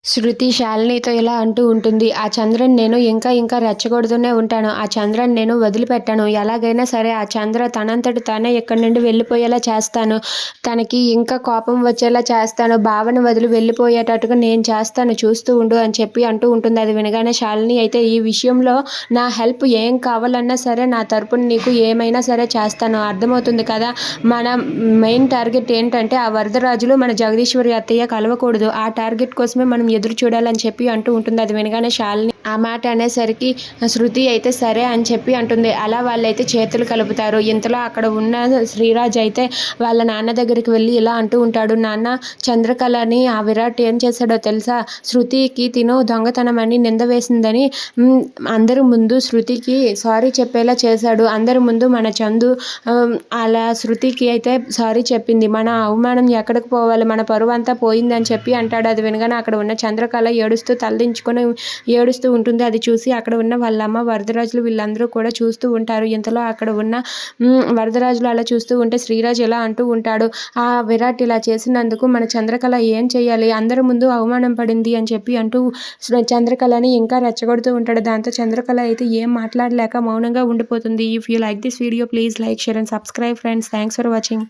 శృతి శాలినితో ఇలా అంటూ ఉంటుంది. ఆ చంద్రని నేను ఇంకా రెచ్చగొడుతూనే ఉంటాను. ఆ చంద్రని నేను వదిలిపెట్టను. ఎలాగైనా సరే ఆ చంద్ర తనంతట తానే ఇక్కడి నుండి వెళ్ళిపోయేలా చేస్తాను. తనకి ఇంకా కోపం వచ్చేలా చేస్తాను. భావన వదిలి వెళ్ళిపోయేటట్టుగా నేను చేస్తాను, చూస్తూ ఉండు అని చెప్పి అంటూ ఉంటుంది. అది వినగానే శాలిని అయితే ఈ విషయంలో నా హెల్ప్ ఏం కావాలన్నా సరే నా తరపున నీకు ఏమైనా సరే చేస్తాను. అర్థమవుతుంది కదా! మన మెయిన్ టార్గెట్ ఏంటంటే ఆ వరదరాజులు మన జగదీశ్వరి అత్తయ్య కలవకూడదు. ఆ టార్గెట్ కోసమే మనం ఎదురు చూడాలని చెప్పి అంటూ ఉంటుంది. అది వినగానే శాలిని ఆ మాట అనేసరికి శృతి అయితే సరే అని చెప్పి అంటుంది. అలా వాళ్ళైతే చేతులు కలుపుతారు. ఇంతలో అక్కడ ఉన్న శ్రీరాజ్ అయితే వాళ్ళ నాన్న దగ్గరికి వెళ్ళి ఇలా అంటూ ఉంటాడు. నాన్న, చంద్రకళని ఆ విరాట్ ఏం చేశాడో తెలుసా? శృతికి తిను దొంగతనం అని నింద వేసిందని అందరి ముందు శృతికి సారీ చెప్పేలా చేశాడు. అందరి ముందు మన చందు అలా శృతికి అయితే సారీ చెప్పింది. మన అవమానం ఎక్కడికి పోవాలి, మన పరువు అంతా పోయిందని చెప్పి అంటాడు. అది వినగానే అక్కడ ఉన్న చంద్రకళ ఏడుస్తూ తలదించుకొని ఏడుస్తూ ఉంటుంది. అది చూసి అక్కడ ఉన్న వాళ్ళమ్మ, వరదరాజులు వీళ్ళందరూ కూడా చూస్తూ ఉంటారు. ఇంతలో అక్కడ ఉన్న వరదరాజులు అలా చూస్తూ ఉంటే శ్రీరాజ్ ఇలా అంటూ ఉంటాడు. ఆ విరాట్ ఇలా చేసినందుకు మన చంద్రకళ ఏం చేయాలి, అందరి ముందు అవమానం పడింది అని చెప్పి అంటూ చంద్రకళని ఇంకా రెచ్చగొడుతూ ఉంటాడు. దాంతో చంద్రకళ అయితే ఏం మాట్లాడలేక మౌనంగా ఉండిపోతుంది. If you like this video please like, share and subscribe friends. Thanks for watching.